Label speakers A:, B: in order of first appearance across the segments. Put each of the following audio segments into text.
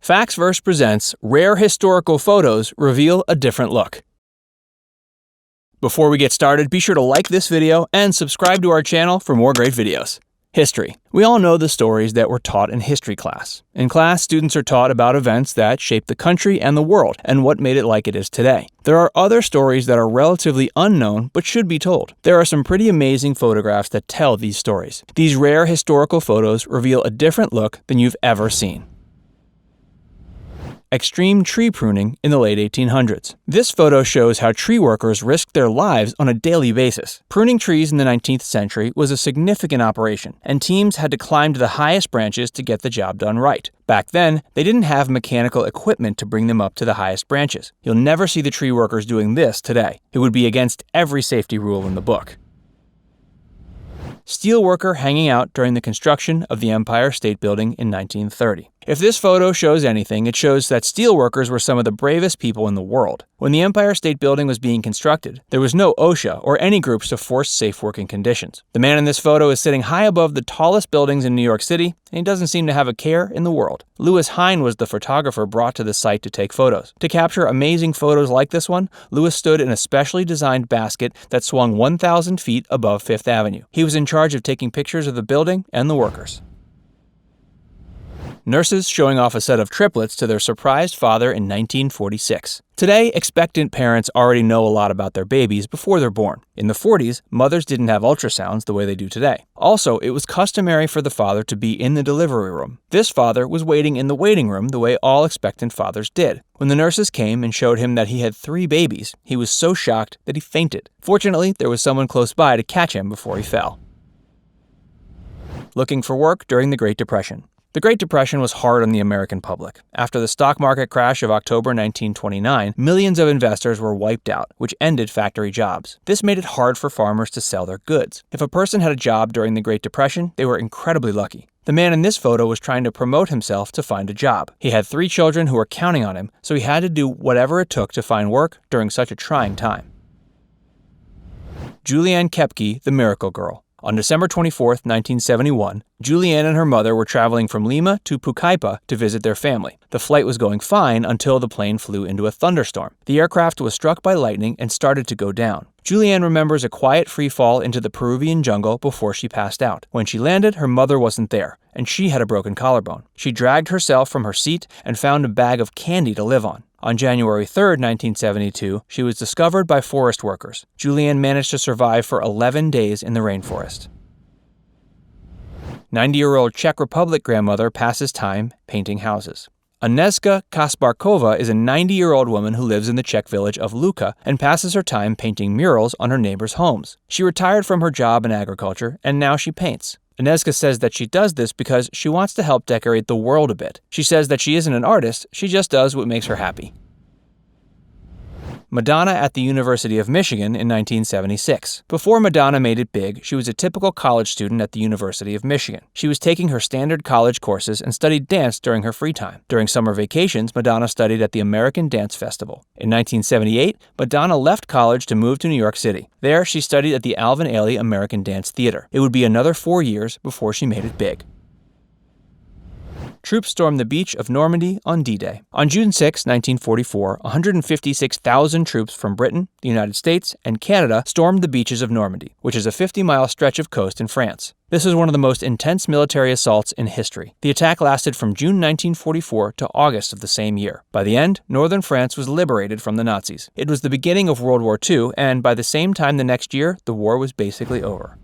A: Factsverse presents Rare Historical Photos Reveal a Different Look. Before we get started, be sure to like this video and subscribe to our channel for more great videos. History. We all know the stories that were taught in history class. In class, students are taught about events that shaped the country and the world and what made it like it is today. There are other stories that are relatively unknown but should be told. There are some pretty amazing photographs that tell these stories. These rare historical photos reveal a different look than you've ever seen. Extreme tree pruning in the late 1800s. This photo shows how tree workers risked their lives on a daily basis. Pruning trees in the 19th century was a significant operation, and teams had to climb to the highest branches to get the job done right. Back then, they didn't have mechanical equipment to bring them up to the highest branches. You'll never see the tree workers doing this today. It would be against every safety rule in the book. Steelworker hanging out during the construction of the Empire State Building in 1930. If this photo shows anything, it shows that steelworkers were some of the bravest people in the world. When the Empire State Building was being constructed, there was no OSHA or any groups to force safe working conditions. The man in this photo is sitting high above the tallest buildings in New York City, and he doesn't seem to have a care in the world. Louis Hine was the photographer brought to the site to take photos. To capture amazing photos like this one, Louis stood in a specially designed basket that swung 1,000 feet above Fifth Avenue. He was in charge of taking pictures of the building and the workers. Nurses showing off a set of triplets to their surprised father in 1946. Today, expectant parents already know a lot about their babies before they're born. In the 40s, mothers didn't have ultrasounds the way they do today. Also, it was customary for the father to be in the delivery room. This father was waiting in the waiting room the way all expectant fathers did. When the nurses came and showed him that he had 3 babies, he was so shocked that he fainted. Fortunately, there was someone close by to catch him before he fell. Looking for work during the Great Depression. The Great Depression was hard on the American public. After the stock market crash of October 1929, millions of investors were wiped out, which ended factory jobs. This made it hard for farmers to sell their goods. If a person had a job during the Great Depression, they were incredibly lucky. The man in this photo was trying to promote himself to find a job. He had 3 children who were counting on him, so he had to do whatever it took to find work during such a trying time. Juliane KOEPCKE, the Miracle Girl. On December 24, 1971, Juliane and her mother were traveling from Lima to PRUNING to visit their family. The flight was going fine until the plane flew into a thunderstorm. The aircraft was struck by lightning and started to go down. Juliane remembers a quiet free fall into the Peruvian jungle before she passed out. When she landed, her mother wasn't there, and she had a broken collarbone. She dragged herself from her seat and found a bag of candy to live on. On January 3, 1972, she was discovered by forest workers. Juliane managed to survive for 11 days in the rainforest. 90-year-old Czech Republic grandmother passes time painting houses. Agnieszka Kasparkova is a 90-year-old woman who lives in the Czech village of Luka and passes her time painting murals on her neighbors' homes. She retired from her job in agriculture, and now she paints. Agnieszka says that she does this because she wants to help decorate the world a bit. She says that she isn't an artist, she just does what makes her happy. Madonna at the University of Michigan in 1976. Before Madonna made it big, she was a typical college student at the University of Michigan. She was taking her standard college courses and studied dance during her free time. During summer vacations, Madonna studied at the American Dance Festival. In 1978, Madonna left college to move to New York City. There, she studied at the Alvin Ailey American Dance Theater. It would be another 4 years before she made it big. Troops stormed the beach of Normandy on D-Day. On June 6, 1944, 156,000 troops from Britain, the United States, and Canada stormed the beaches of Normandy, which is a 50-mile stretch of coast in France. This was one of the most intense military assaults in history. The attack lasted from June 1944 to August of the same year. By the end, northern France was liberated from the Nazis. It was the beginning of World War II, and by the same time the next year, the war was basically over.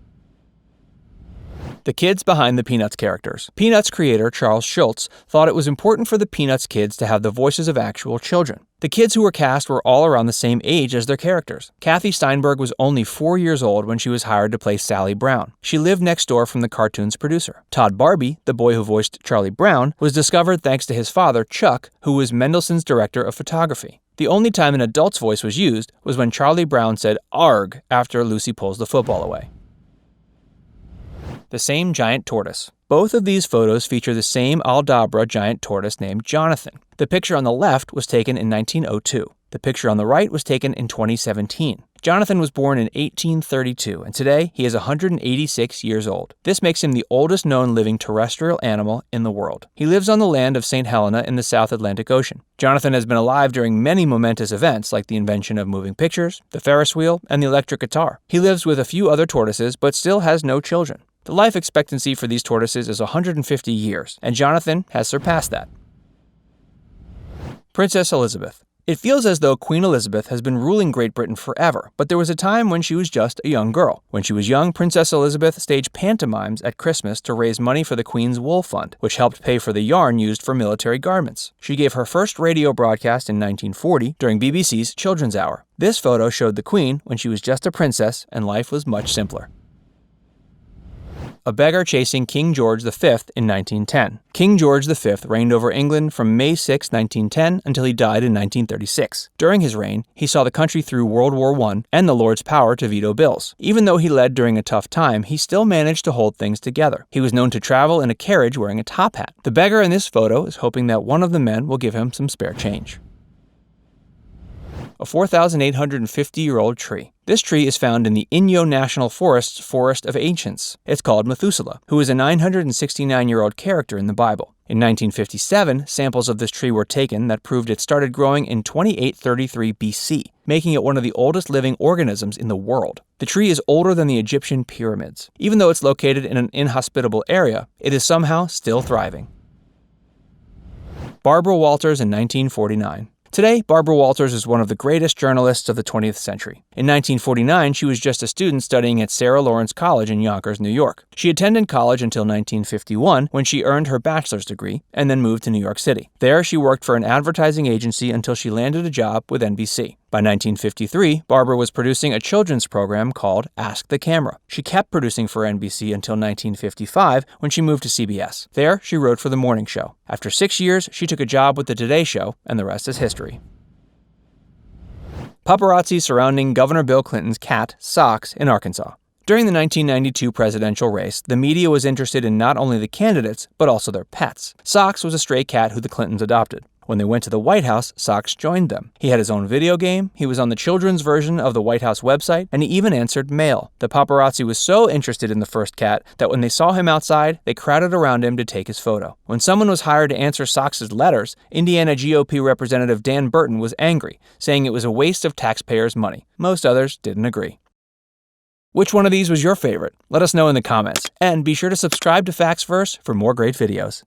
A: The kids behind the Peanuts characters. Peanuts creator Charles Schulz thought it was important for the Peanuts kids to have the voices of actual children. The kids who were cast were all around the same age as their characters. Kathy Steinberg was only 4 years old when she was hired to play Sally Brown. She lived next door from the cartoon's producer. Todd Barbie, the boy who voiced Charlie Brown, was discovered thanks to his father, Chuck, who was Mendelssohn's director of photography. The only time an adult's voice was used was when Charlie Brown said "Arg" after Lucy pulls the football away. The same giant tortoise. Both of these photos feature the same Aldabra giant tortoise named Jonathan. The picture on the left was taken in 1902. The picture on the right was taken in 2017. Jonathan was born in 1832, and today he is 186 years old. This makes him the oldest known living terrestrial animal in the world. He lives on the land of St. Helena in the South Atlantic Ocean. Jonathan has been alive during many momentous events like the invention of moving pictures, the Ferris wheel, and the electric guitar. He lives with a few other tortoises, but still has no children. The life expectancy for these tortoises is 150 years, and Jonathan has surpassed that. Princess Elizabeth. It feels as though Queen Elizabeth has been ruling Great Britain forever, but there was a time when she was just a young girl. When she was young, Princess Elizabeth staged pantomimes at Christmas to raise money for the Queen's Wool Fund, which helped pay for the yarn used for military garments. She gave her first radio broadcast in 1940 during BBC's Children's Hour. This photo showed the Queen when she was just a princess and life was much simpler. A beggar chasing King George V in 1910. King George V reigned over England from May 6, 1910 until he died in 1936. During his reign, he saw the country through World War I and the Lord's power to veto bills. Even though he led during a tough time, he still managed to hold things together. He was known to travel in a carriage wearing a top hat. The beggar in this photo is hoping that one of the men will give him some spare change. A 4,850-year-old tree. This tree is found in the Inyo National Forest's Forest of Ancients. It's called Methuselah, who is a 969-year-old character in the Bible. In 1957, samples of this tree were taken that proved it started growing in 2833 BC, making it one of the oldest living organisms in the world. The tree is older than the Egyptian pyramids. Even though it's located in an inhospitable area, it is somehow still thriving. Barbara Walters in 1949. Today, Barbara Walters is one of the greatest journalists of the 20th century. In 1949, she was just a student studying at Sarah Lawrence College in Yonkers, New York. She attended college until 1951, when she earned her bachelor's degree, and then moved to New York City. There, she worked for an advertising agency until she landed a job with NBC. By 1953, Barbara was producing a children's program called Ask the Camera. She kept producing for NBC until 1955, when she moved to CBS. There, she wrote for the morning show. After 6 years, she took a job with the Today Show, and the rest is history. Paparazzi surrounding Governor Bill Clinton's cat, Socks, in Arkansas. During the 1992 presidential race, the media was interested in not only the candidates, but also their pets. Socks was a stray cat who the Clintons adopted. When they went to the White House, Socks joined them. He had his own video game, he was on the children's version of the White House website, and he even answered mail. The paparazzi was so interested in the first cat that when they saw him outside, they crowded around him to take his photo. When someone was hired to answer Socks' letters, Indiana GOP Representative Dan Burton was angry, saying it was a waste of taxpayers' money. Most others didn't agree. Which one of these was your favorite? Let us know in the comments, and be sure to subscribe to Facts Verse for more great videos.